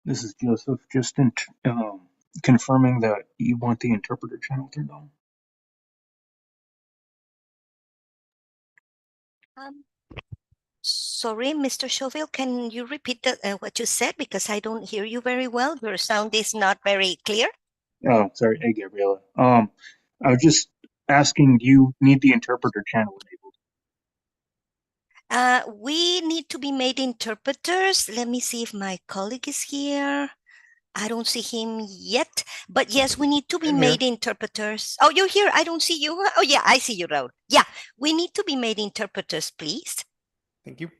This is Joseph. Just confirming that you want the interpreter channel turned on. Um, Sorry, Mr. Schoville, can you repeat what you said? Because I don't hear you very well. Your sound is not very clear. Oh, sorry. Hey, Gabriela. I was just asking, do you need the interpreter channel enabled? We need to be made interpreters. Let me see if my colleague is here. I don't see him yet, but yes, we need to be I'm here. made interpreters. Oh, you're here. I don't see you. Oh, yeah, I see you, Raul. Yeah, we need to be made interpreters, please. Thank you.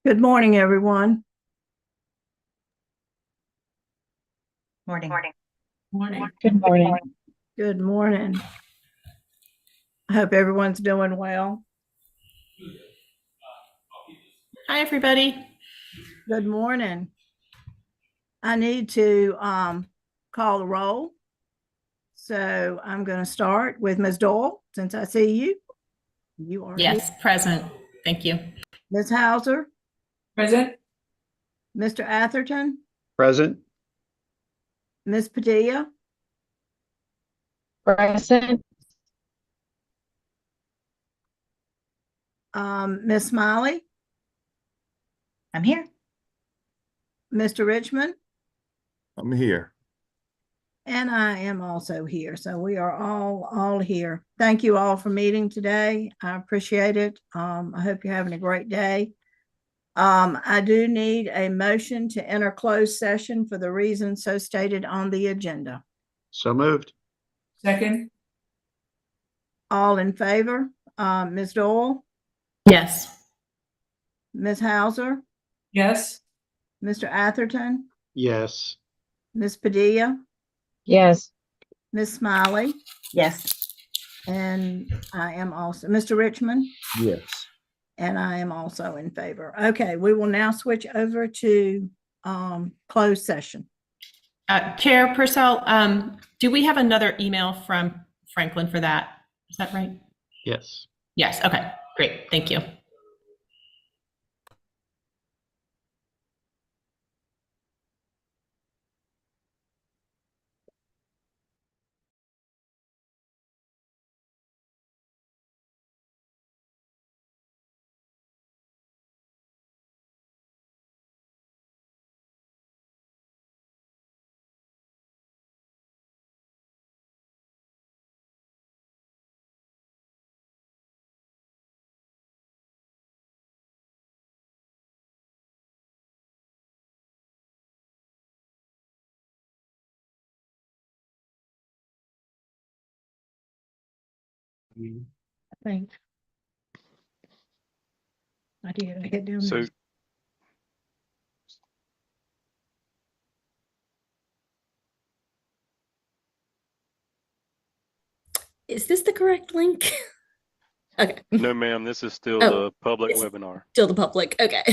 Good morning, everyone. Morning. Morning. Good morning. Good morning. I hope everyone's doing well. Hi, everybody. Good morning. I need to call the roll. So I'm going to start with Ms. Doyle, since I see you. You are here. Yes, present. Thank you. Ms. Hauser, Present. Mr. Atherton, Present. Ms. Padilla, Present. Ms. Smiley, I'm here. Mr. Richmond, I'm here. and I am also here. So we are all here. Thank you all for meeting today. I appreciate it. I hope you're having a great day. I do need a motion to enter closed session for the reasons so stated on the agenda. So moved. Second. All in favor? Ms. Doyle, Yes. Ms. Hauser, Yes. Mr. Atherton, Yes. Ms. Padilla, Yes. Ms. Smiley, Yes. and I am also, Mr. Richmond, Yes. and I am also in favor. Okay, we will now switch over to closed session. Chair Purcell, do we have another email from Franklin for that? Is that right? Yes. Yes. Okay, great. Thank you. I think. I did. I get down So there. Is this the correct link? Okay, no, ma'am, this is still Oh, the public it's- webinar. still the public. Okay.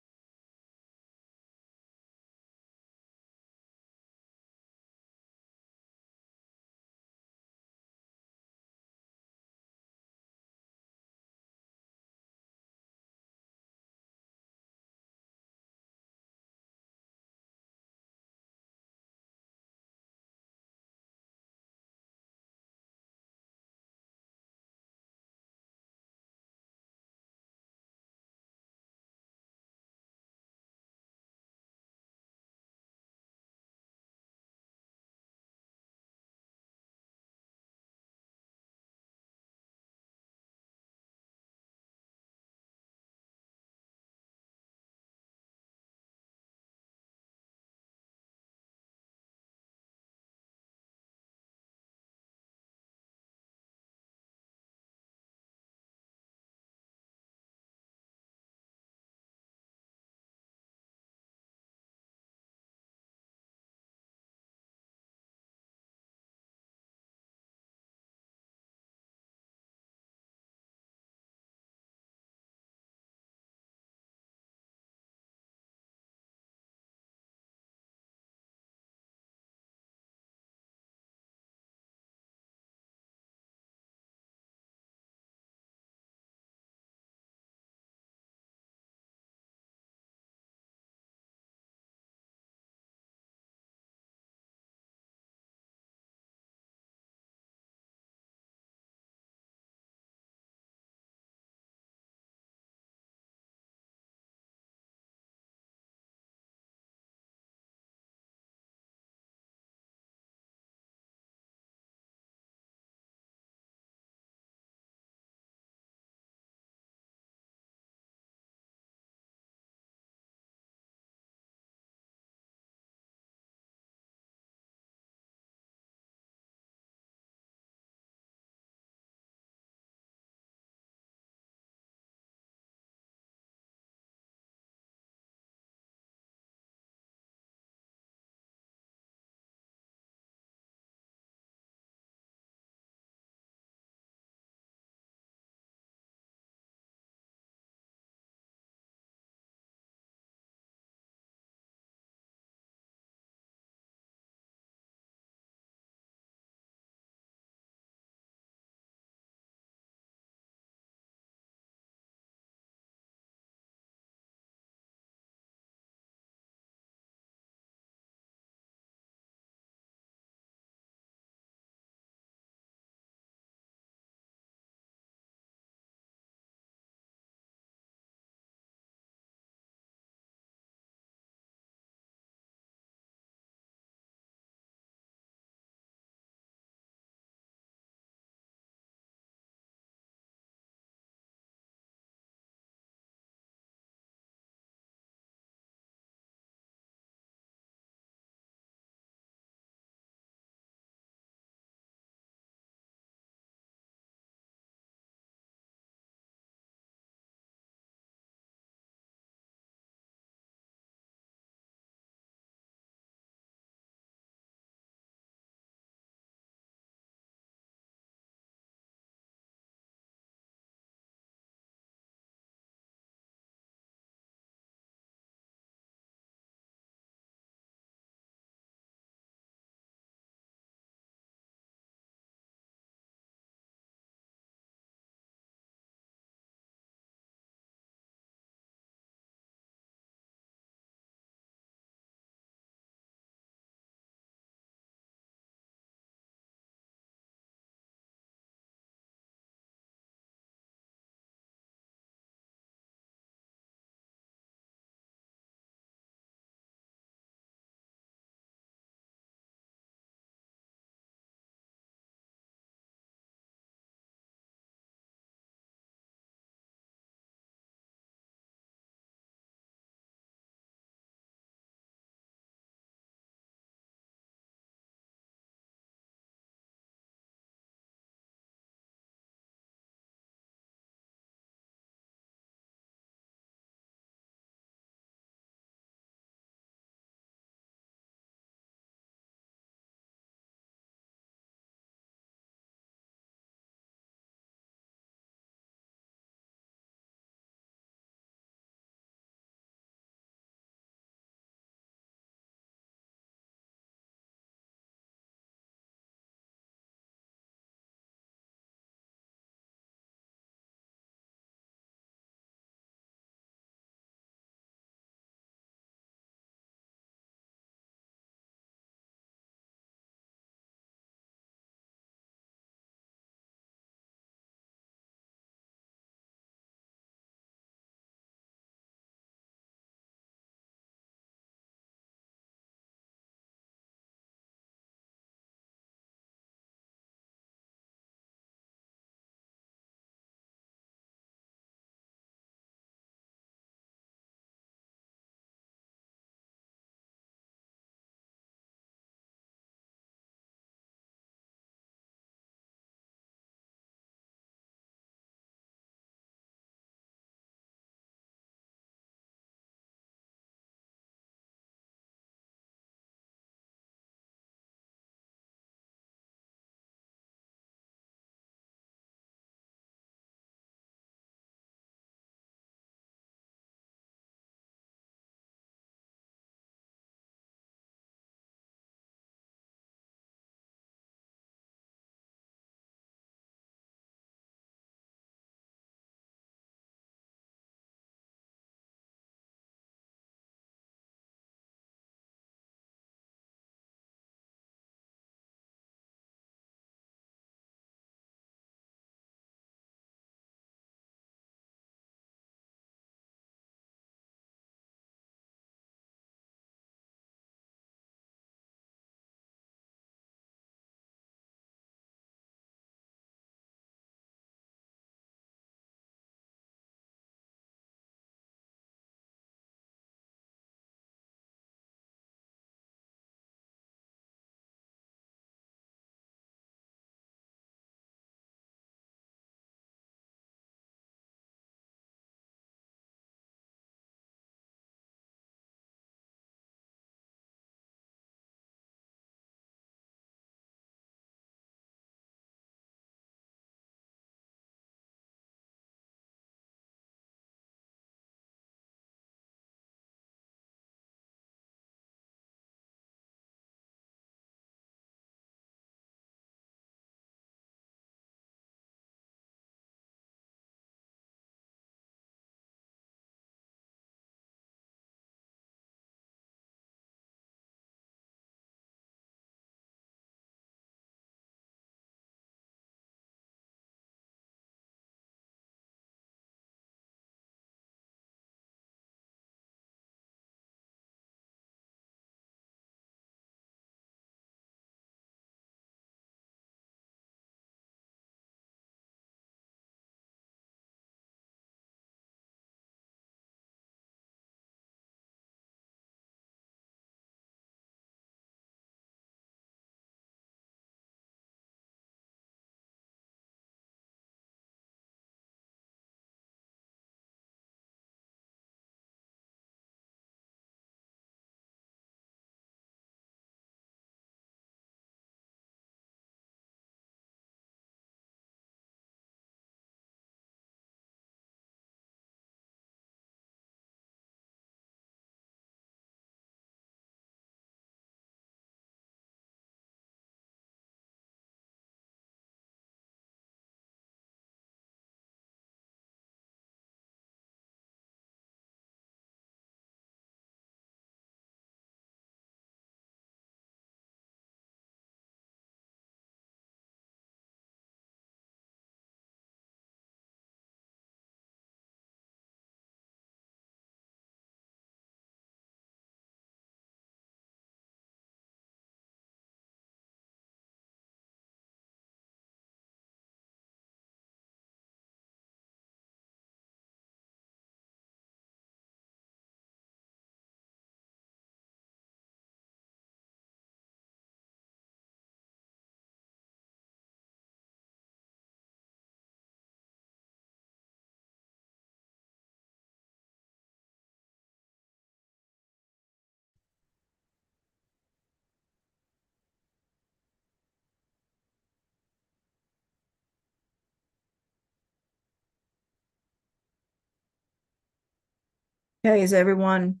Okay, is everyone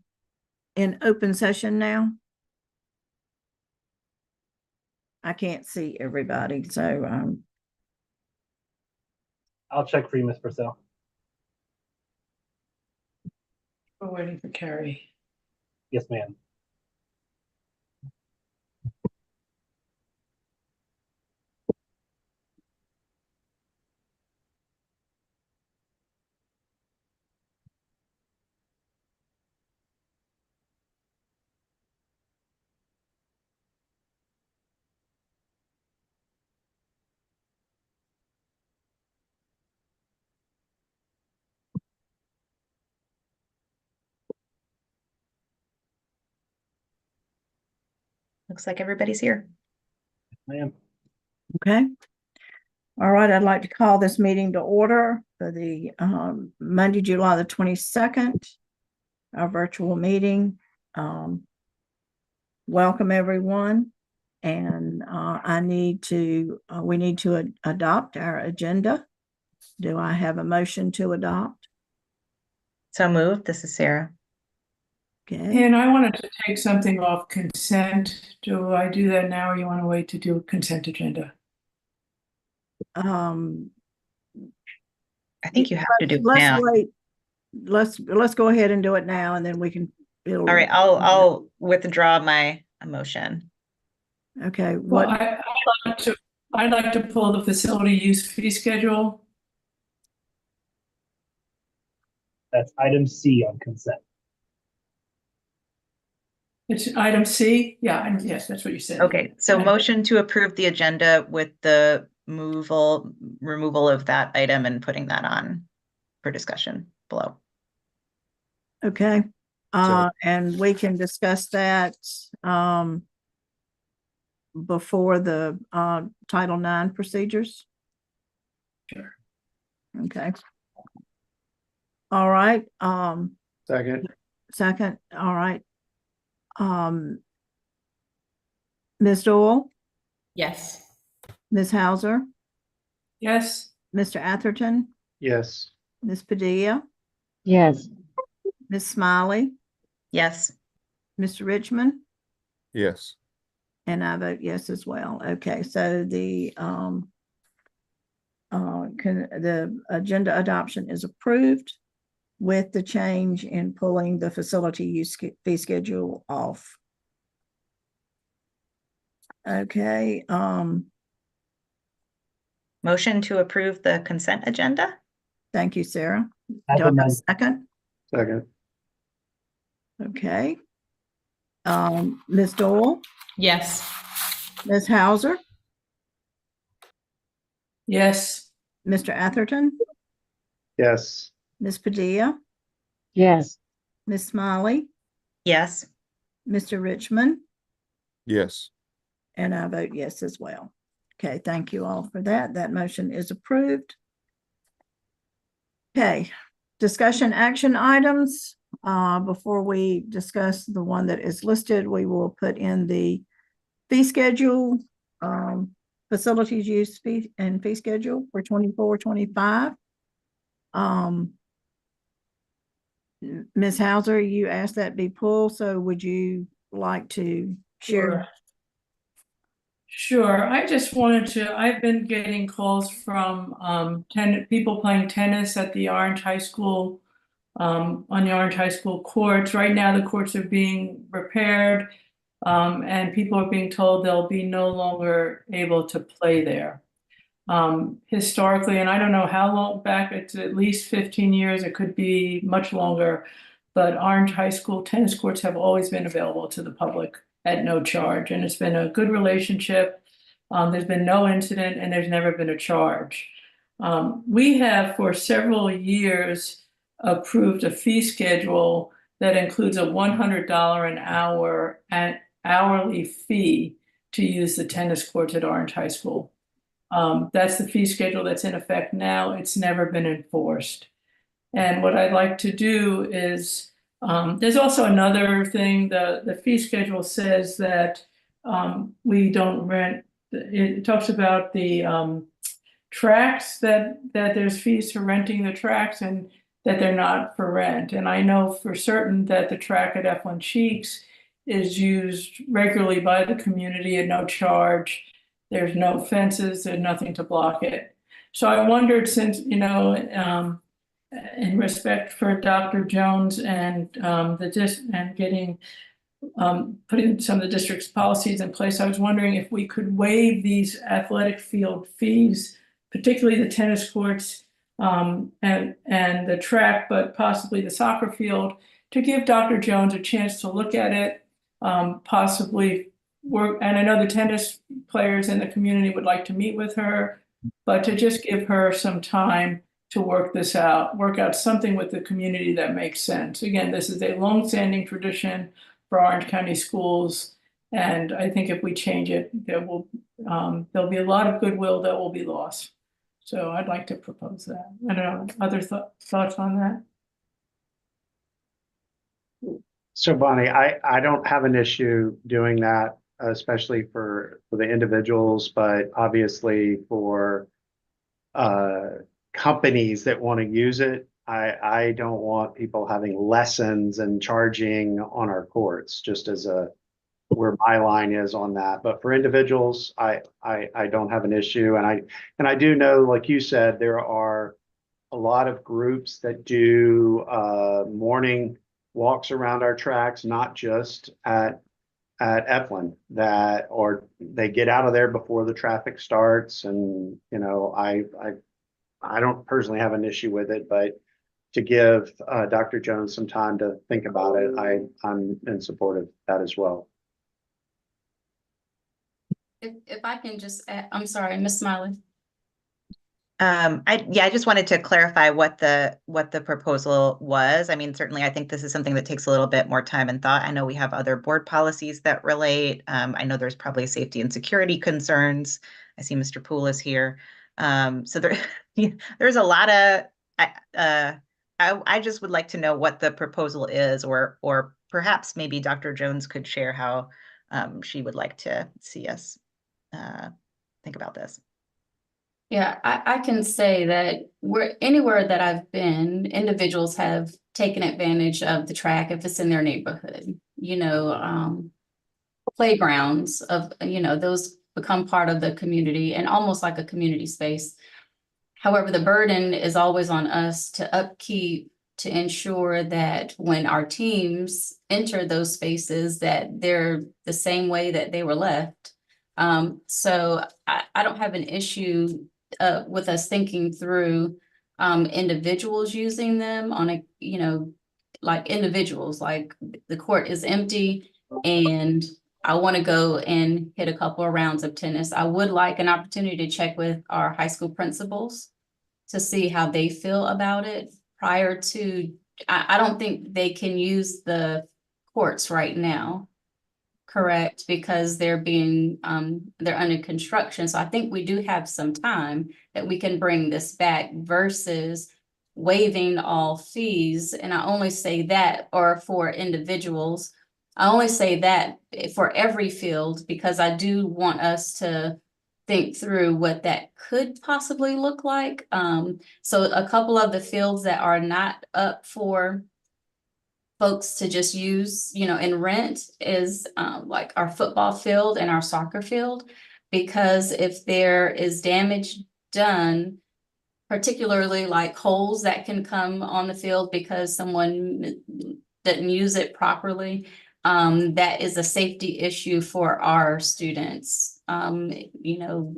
in open session now? I can't see everybody, so, I'll check for you, Ms. Purcell. We're waiting for Carrie. Yes, ma'am. Looks like everybody's here. Ma'am. okay. All right, I'd like to call this meeting to order for the Monday, July the 22nd, our virtual meeting. Welcome, everyone. And we need to adopt our agenda. Do I have a motion to adopt? So moved. This is Sarah. Okay, And I wanted to take something off consent. Do I do that now or you want to wait to do a consent agenda? I think you have to do it let's now. wait. Let's go ahead and do it now, and then we can. All right, I'll withdraw my motion. Okay, Well, what, I'd like to pull the facility use fee schedule. That's item C on consent. It's item C. Yeah, yes, that's what you said. Okay, so Yeah. motion to approve the agenda with the removal of that item and putting that on for discussion below. okay, and we can discuss that before the Title IX procedures. Sure. Okay. All right, Second. second, all right. Ms. Doyle, Yes. Ms. Hauser, Yes, Mr. Atherton, Yes. Ms. Padilla, yes, Ms. Smiley, Yes. Mr. Richmond, Yes. and I vote yes as well. Okay, so the agenda adoption is approved with the change in pulling the facility use fee schedule off. Okay, Motion to approve the consent agenda? thank you, Sarah. As Do I have a amended. second? Second. Okay. Ms. Doyle, Yes. Ms. Hauser, yes, Mr. Atherton, Yes. Ms. Padilla, yes, Ms. Smiley, Yes. Mr. Richmond, Yes. and I vote yes as well. Okay, thank you all for that. That motion is approved. Okay, discussion action items. Before we discuss the one that is listed, we will put in the fee schedule, facilities use fee and fee schedule for 24-25. Ms. Hauser, you asked that be pulled, so would you like to share? Sure. I just wanted to, I've been getting calls from people playing tennis at the Orange High School, on the Orange High School courts. Right now, the courts are being repaired, and people are being told they'll be no longer able to play there. Historically, and I don't know how long back, it's at least 15 years, it could be much longer, but Orange High School tennis courts have always been available to the public at no charge, and it's been a good relationship. There's been no incident and there's never been a charge. We have for several years approved a fee schedule that includes a $100 an hour hourly fee to use the tennis courts at Orange High School. That's the fee schedule that's in effect now. It's never been enforced. And what I'd like to do is, there's also another thing, the fee schedule says that we don't rent, it talks about the tracks, that there's fees for renting the tracks, and that they're not for rent. And I know for certain that the track at F1 Cheeks is used regularly by the community at no charge. There's no fences, there's nothing to block it. So I wondered, since, you know, in respect for Dr. Jones and getting putting some of the district's policies in place, I was wondering if we could waive these athletic field fees, particularly the tennis courts and the track, but possibly the soccer field, to give Dr. Jones a chance to look at it, possibly work. And I know the tennis players in the community would like to meet with her, but to just give her some time to work this out, work out something with the community that makes sense. Again, this is a longstanding tradition for Orange County schools, and I think if we change it, there'll be a lot of goodwill that will be lost. So I'd like to propose that. I don't know, other thoughts on that? So Bonnie, I don't have an issue doing that, especially for the individuals, but obviously for companies that want to use it, I don't want people having lessons and charging on our courts, just as where my line is on that. But for individuals, I don't have an issue. And I do know, like you said, there are a lot of groups that do morning walks around our tracks, not just at Eflin, or they get out of there before the traffic starts. And, you know, I don't personally have an issue with it, but to give Dr. Jones some time to think about it, I'm in support of that as well. If I can just add, I'm sorry, Miss Smiley. I just wanted to clarify what the proposal was. I mean, certainly I think this is something that takes a little bit more time and thought. I know we have other board policies that relate. I know there's probably safety and security concerns. I see Mr. Poole is here. So there's a lot of, I just would like to know what the proposal is, or perhaps maybe Dr. Jones could share how she would like to see us think about this. Yeah, I can say that anywhere that I've been, individuals have taken advantage of the track if it's in their neighborhood. You know, playgrounds of, you know, those become part of the community and almost like a community space. However, the burden is always on us to upkeep, to ensure that when our teams enter those spaces, that they're the same way that they were left. So I don't have an issue with us thinking through individuals using them on a, you know, like individuals, like the court is empty and I want to go and hit a couple of rounds of tennis. I would like an opportunity to check with our high school principals to see how they feel about it prior to, I don't think they can use the courts right now. Correct, because they're under construction. So I think we do have some time that we can bring this back versus waiving all fees. And I only say that, or for individuals, I only say that for every field, because I do want us to think through what that could possibly look like. So a couple of the fields that are not up for folks to just use, you know, and rent is like our football field and our soccer field, because if there is damage done, particularly like holes that can come on the field because someone didn't use it properly, that is a safety issue for our students. You know,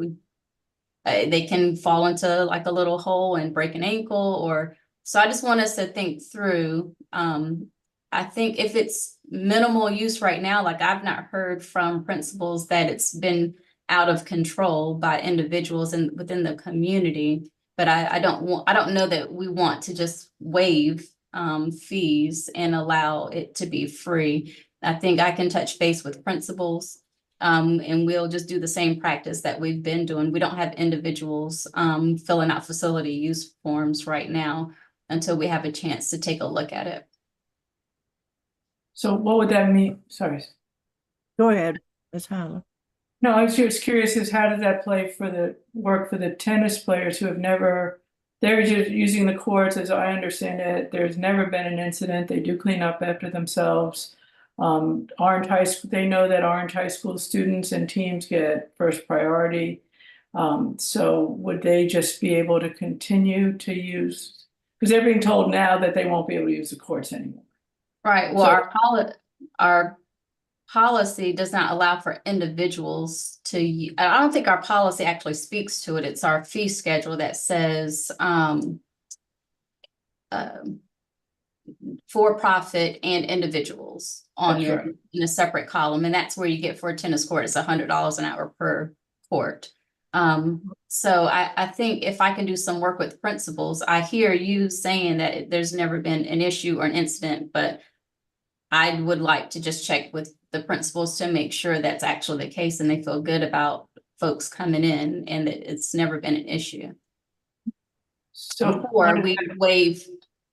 they can fall into like a little hole and break an ankle, or so I just want us to think through. I think if it's minimal use right now, like I've not heard from principals that it's been out of control by individuals and within the community, but I don't know that we want to just waive fees and allow it to be free. I think I can touch base with principals and we'll just do the same practice that we've been doing. We don't have individuals filling out facility use forms right now until we have a chance to take a look at it. So what would that mean? Sorry. Go ahead, Ms. Hyler. No, I was just curious as how does that work for the tennis players who have never they're just using the courts, as I understand it. There's never been an incident. They do clean up after themselves. Orange High School, they know that Orange High School students and teams get first priority. So would they just be able to continue to use, because they're being told now that they won't be able to use the courts anymore. Right, well, So- our policy does not allow for individuals to, I don't think our policy actually speaks to it. It's our fee schedule that says, for-profit and individuals on That's your, right. in a separate column, and that's where you get for a tennis court, it's $100 an hour per court. So I think if I can do some work with principals, I hear you saying that there's never been an issue or an incident, but I would like to just check with the principals to make sure that's actually the case and they feel good about folks coming in and that it's never been an issue. So Or we waive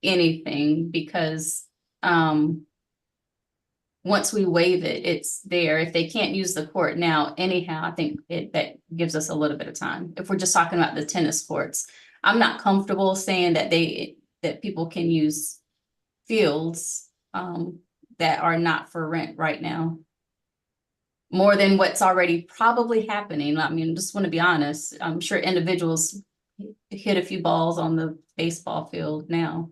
anything because once we waive it, it's there. If they can't use the court now anyhow, I think that gives us a little bit of time. If we're just talking about the tennis courts, I'm not comfortable saying that that people can use fields that are not for rent right now. More than what's already probably happening. I mean, just want to be honest. I'm sure individuals hit a few balls on the baseball field now.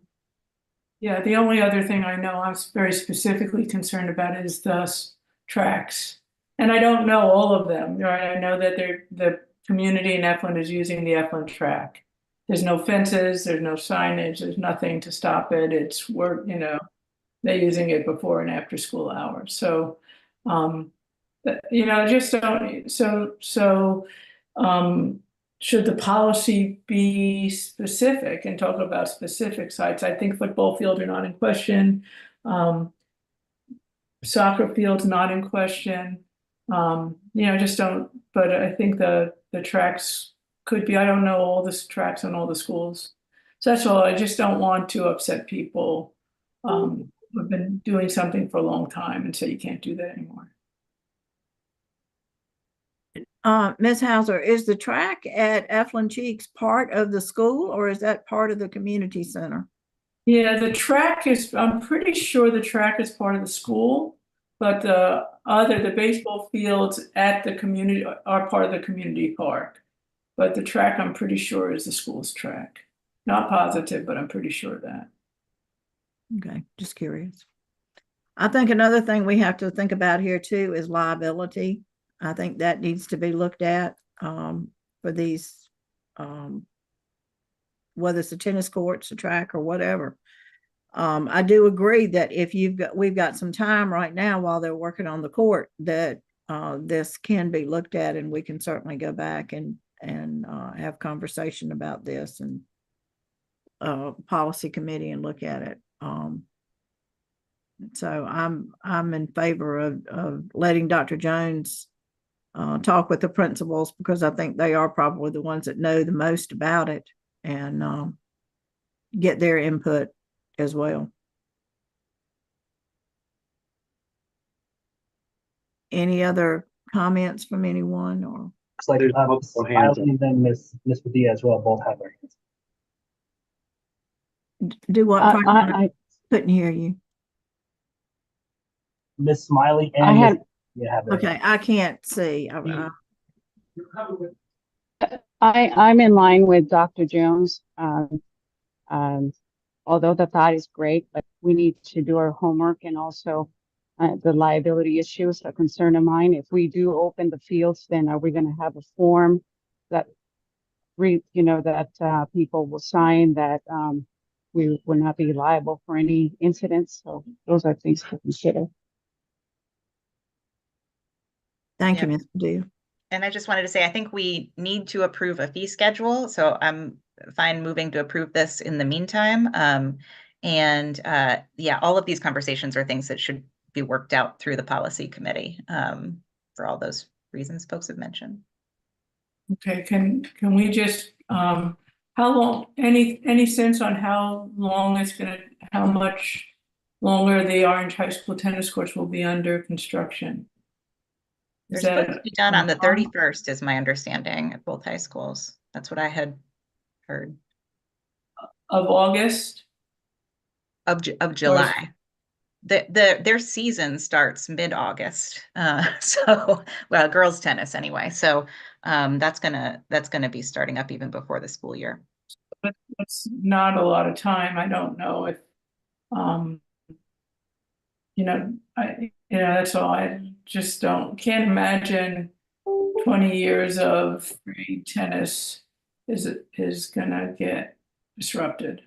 yeah, the only other thing I know I'm very specifically concerned about is the tracks. And I don't know all of them, right? I know that the community in Eflin is using the Eflin track. There's no fences, there's no signage, there's nothing to stop it. It's work, you know, they're using it before and after school hours. So, you know, just don't, should the policy be specific and talk about specific sites? I think football fields are not in question. Soccer fields not in question. You know, just don't, but I think the tracks could be, I don't know all the tracks on all the schools. So that's all. I just don't want to upset people who've been doing something for a long time and say you can't do that anymore. Ms. Hauser, is the track at Eflin Cheeks part of the school or is that part of the community center? Yeah, the track is, I'm pretty sure the track is part of the school, but the baseball fields at the community are part of the community park. But the track, I'm pretty sure, is the school's track. Not positive, but I'm pretty sure of that. Okay, just curious. I think another thing we have to think about here too is liability. I think that needs to be looked at for these, whether it's the tennis courts, the track, or whatever. I do agree that if we've got some time right now while they're working on the court, that this can be looked at, and we can certainly go back and have conversation about this and policy committee and look at it. So I'm in favor of letting Dr. Jones talk with the principals, because I think they are probably the ones that know the most about it, and get their input as well. Any other comments from anyone? Or Looks like There's Ms. multiple hands Smiley and then Ms. Padilla as well, both have their hands. do what? I Couldn't hear you. Ms. Smiley I and had- Ms. Padilla have their hands. Okay, I can't see. I'm in line with Dr. Jones. Although the thought is great, but we need to do our homework, and also the liability issues are a concern of mine. If we do open the fields, then are we going to have a form that people will sign that we will not be liable for any incidents? So those are things to consider. Thank you, Yep. Ms. Padilla. And I just wanted to say, I think we need to approve a fee schedule, so I'm fine moving to approve this in the meantime. Yeah, all of these conversations are things that should be worked out through the policy committee for all those reasons folks have mentioned. Okay, can we just how long, any sense on how long it's gonna, how much longer the Orange High School tennis courts will be under construction? They're Is supposed that to be done on the confirmed? 31st, is my understanding, at both high schools. That's what I had heard. of August. Of July. Their season starts mid-August. So, well, girls tennis anyway. So that's gonna be starting up even before the school year. But it's not a lot of time. I don't know if, that's all. I just can't imagine 20 years of free tennis is gonna get disrupted.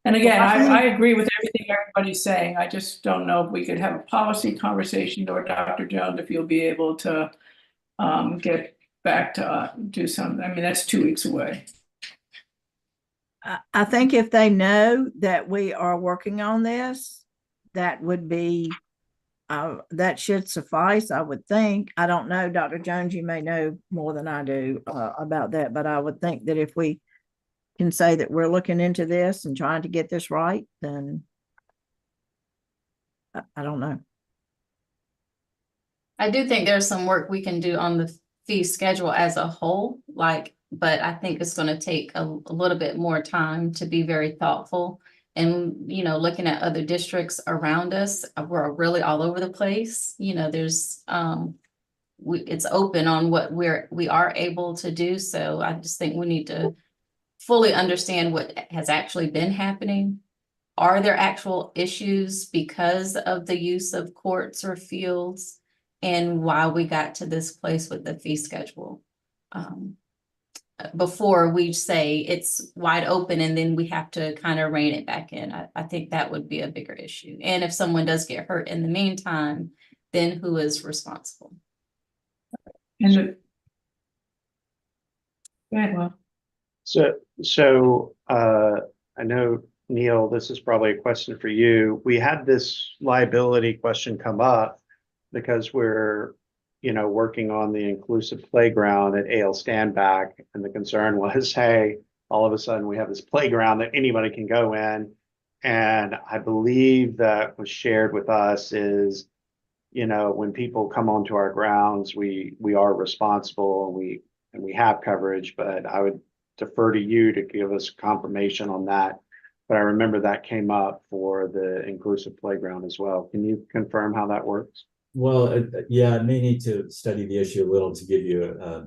And again, I agree with everything everybody's saying. I just don't know if we could have a policy conversation, or Dr. Jones, if you'll be able to get back to do something. I mean, that's 2 weeks away. I think if they know that we are working on this, that would be, that should suffice, I would think. I don't know, Dr. Jones, you may know more than I do about that, but I would think that if we can say that we're looking into this and trying to get this right, then I don't know. I do think there's some work we can do on the fee schedule as a whole, but I think it's going to take a little bit more time to be very thoughtful. And, looking at other districts around us, we're really all over the place. There's, it's open on what we are able to do. So I just think we need to fully understand what has actually been happening. Are there actual issues because of the use of courts or fields, and why we got to this place with the fee schedule? Before we say it's wide open and then we have to kind of rein it back in. I think that would be a bigger issue. And if someone does get hurt in the meantime, then who is responsible? And So I know, Neil, this is probably a question for you. We had this liability question come up because we're, working on the inclusive playground at A.L. Standback. And the concern was, hey, all of a sudden we have this playground that anybody can go in. And I believe that was shared with us is, when people come onto our grounds, we are responsible and we have coverage, but I would defer to you to give us confirmation on that. But I remember that came up for the inclusive playground as well. Can you confirm how that works? Well, yeah, I may need to study the issue a little to give you a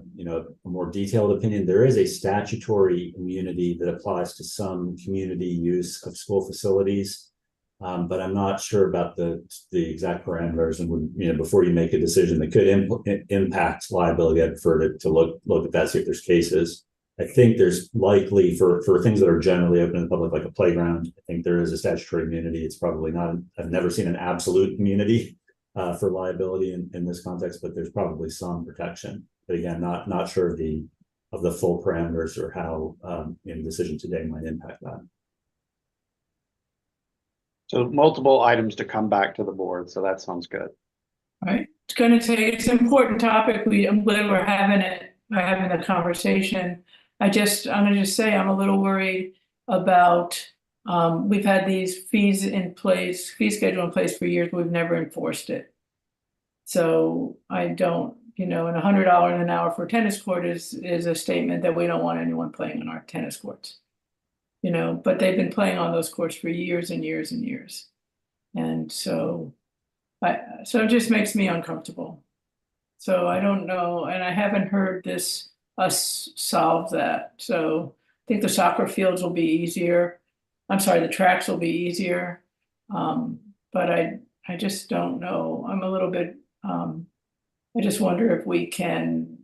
more detailed opinion. There is a statutory immunity that applies to some community use of school facilities, but I'm not sure about the exact parameters. And would, before you make a decision that could impact liability, I'd prefer to look at that, see if there's cases. I think there's likely for things that are generally open to the public, like a playground, I think there is a statutory immunity. It's probably not, I've never seen an absolute immunity for liability in this context, but there's probably some protection. But again, not sure of the full parameters or how the decision today might impact that. So multiple items to come back to the board. So that sounds good. All right. It's an important topic. I'm glad we're having the conversation. I'm going to just say I'm a little worried about, we've had these fee schedule in place for years, but we've never enforced it. So I don't, and $100 an hour for a tennis court is a statement that we don't want anyone playing on our tennis courts. But they've been playing on those courts for years and years and years. And so it just makes me uncomfortable. So I don't know, and I haven't heard us solve that. So I think the soccer fields will be easier. I'm sorry, the tracks will be easier. But I just don't know. I'm a little bit, I just wonder if we can,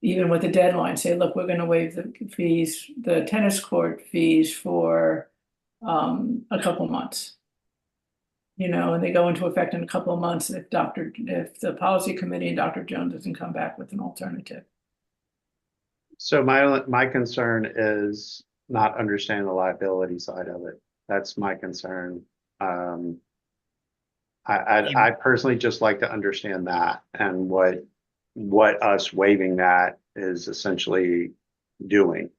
even with the deadline, say, look, we're going to waive the fees, the tennis court fees for a couple months. And they go into effect in a couple of months if the policy committee and Dr. Jones doesn't come back with an alternative. So my concern is not understanding the liability side of it. That's my concern. I personally just like to understand that and what us waiving that is essentially doing.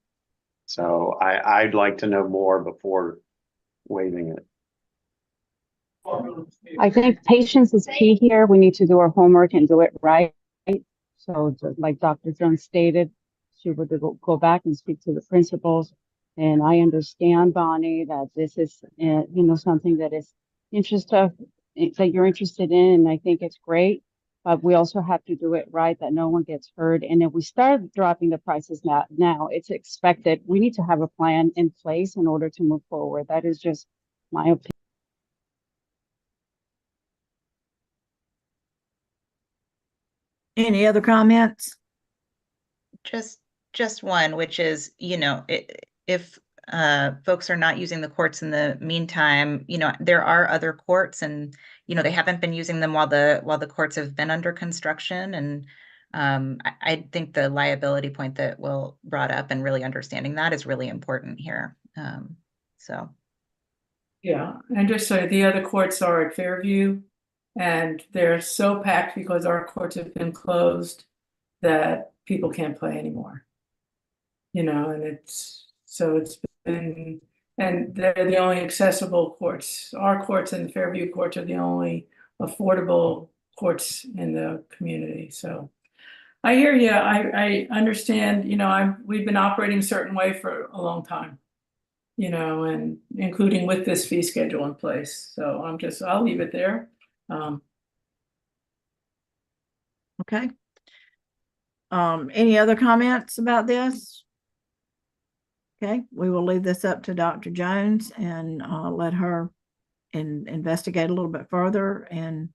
So I'd like to know more before waiving it. I think patience is key here. We need to do our homework and do it right. So like Dr. Jones stated, she would go back and speak to the principals And I understand, Bonnie, that this is, something that is that you're interested in, and I think it's great. But we also have to do it right, that no one gets hurt. And if we start dropping the prices now, it's expected. We need to have a plan in place in order to move forward. That is just my opinion. Any other comments? Just one, which is, if folks are not using the courts in the meantime, there are other courts, and they haven't been using them while the courts have been under construction. And I think the liability point that Will brought up and really understanding that is really important here. So. Yeah, and just so the other courts are at Fairview, and they're so packed because our courts have been closed that people can't play anymore. And it's been, and they're the only accessible courts. Our courts and the Fairview courts are the only affordable courts in the community. So I hear you. I understand, we've been operating a certain way for a long time, and including with this fee schedule in place. So I'll leave it there. Okay. Any other comments about this? Okay, we will leave this up to Dr. Jones and let her investigate a little bit further, and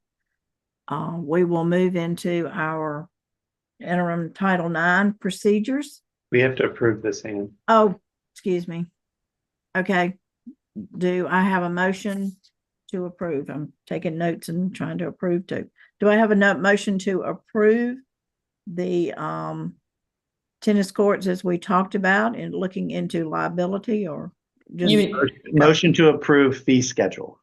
we will move into our interim Title IX procedures. We have to approve this, Ann. Oh, excuse me. Okay, do I have a motion to approve? I'm taking notes and trying to approve too. Do I have a motion to approve the tennis courts as we talked about and looking into liability, or just Motion to approve fee schedule.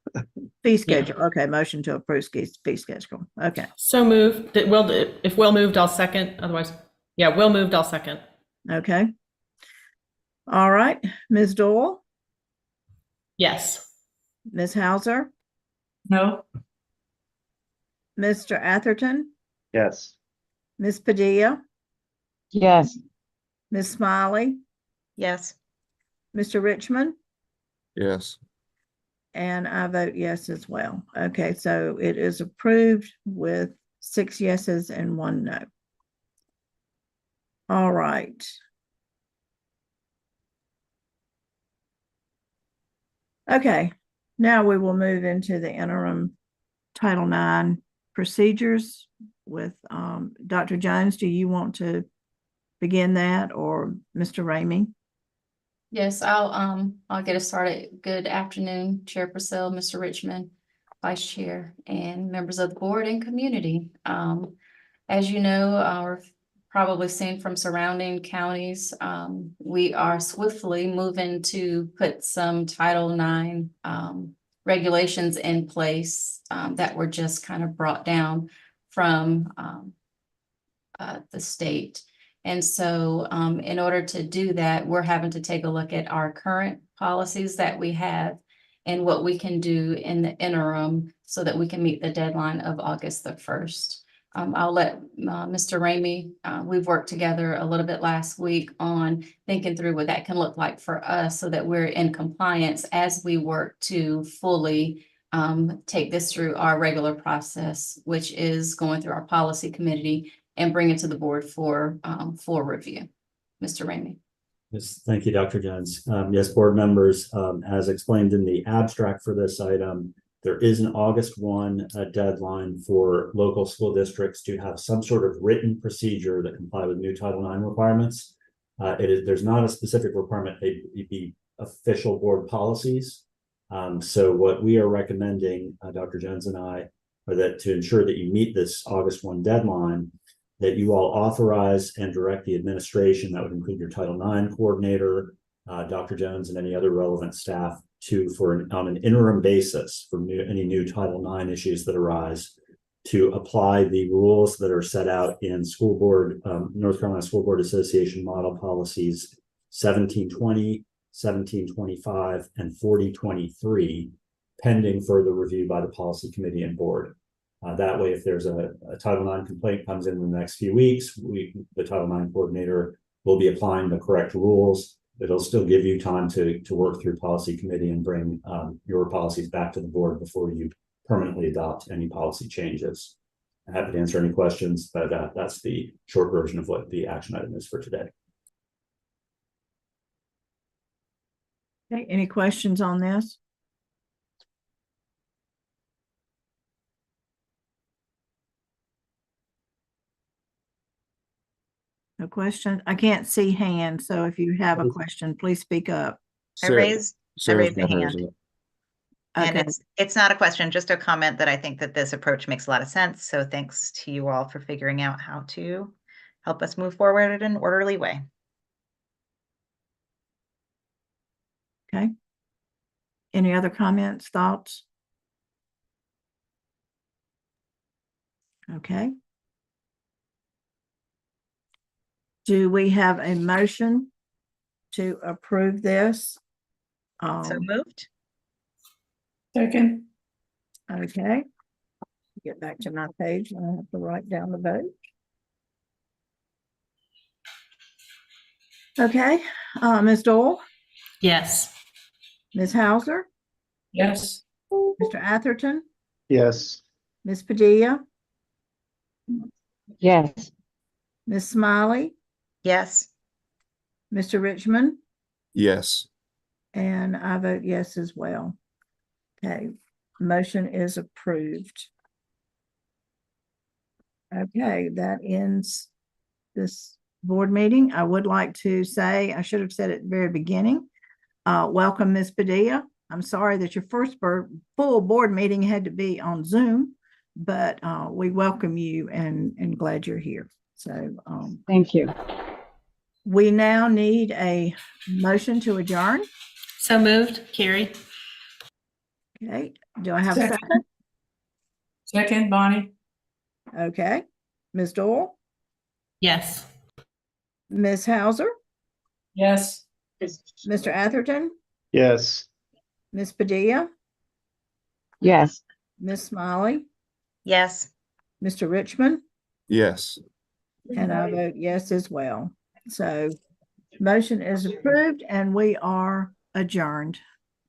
fee schedule? Okay, motion to approve fee schedule. Okay. So moved. If Will moved, I'll second. Otherwise, yeah, Will moved, I'll second. Okay. All right, Ms. Doyle, Yes. Ms. Hauser, No, Mr. Atherton, Yes. Ms. Padilla, Yes. Ms. Smiley, Yes. Mr. Richmond, Yes. and I vote yes as well. Okay, so it is approved with 6 yeses and 1 no. All right. Okay, now we will move into the interim Title IX procedures with Dr. Jones. Do you want to begin that, or Mr. Ramey? Yes, I'll get us started. Good afternoon, Chair Purcell, Mr. Richmond, Vice Chair, and members of the board and community. As you know, or probably seen from surrounding counties, we are swiftly moving to put some Title IX regulations in place that were just kind of brought down from the state. And so in order to do that, we're having to take a look at our current policies that we have and what we can do in the interim so that we can meet the deadline of August the 1st. I'll let Mr. Ramey, we've worked together a little bit last week on thinking through what that can look like for us so that we're in compliance as we work to fully take this through our regular process, which is going through our policy committee and bring it to the board for review. Mr. Ramey. Yes, thank you, Dr. Jones. Yes, board members, as explained in the abstract for this item, there is an August 1 deadline for local school districts to have some sort of written procedure that comply with new Title IX requirements. There's not a specific requirement they be official board policies. So what we are recommending, Dr. Jones and I, are that to ensure that you meet this August 1 deadline, that you all authorize and direct the administration, that would include your Title IX coordinator, Dr. Jones, and any other relevant staff, on an interim basis for any new Title IX issues that arise, to apply the rules that are set out in school board, North Carolina School Board Association model policies 1720, 1725, and 4023, pending further review by the policy committee and board. That way, if there's a Title IX complaint comes in the next few weeks, the Title IX coordinator will be applying the correct rules it'll still give you time to work through policy committee and bring your policies back to the board before you permanently adopt any policy changes. I'm happy to answer any questions, but that's the short version of what the action item is for today. Okay, any questions on this? No question? I can't see hands, so if you have a question, please speak up. I raised a hand. And Okay, it's not a question, just a comment that I think that this approach makes a lot of sense. So thanks to you all for figuring out how to help us move forward in an orderly way. okay. Any other comments, thoughts? Okay. Do we have a motion to approve this? So moved. Second, Okay. Get back to my page. I have to write down the vote. Okay, Ms. Dole, Yes. Ms. Hauser, yes. Mr. Atherton, Yes. Ms. Padilla, Yes. Ms. Smiley, Yes. Mr. Richmond, Yes. and I vote yes as well. Okay, motion is approved. Okay, that ends this board meeting. I would like to say, I should have said at the very beginning, welcome, Ms. Padilla. I'm sorry that your first full board meeting had to be on Zoom, but we welcome you and glad you're here. So Thank you. we now need a motion to adjourn. So moved, Carrie. Okay, do I have a Second. second? Second, Bonnie, Okay, Ms. Dole, Yes. Ms. Hauser, yes. Mr. Atherton, Yes. Ms. Padilla, Yes. Ms. Smiley, Yes. Mr. Richmond, Yes. and I vote yes as well. So motion is approved and we are adjourned.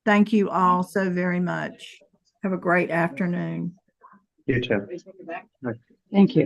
Thank you all so very much. Have a great afternoon. You too. Thank you.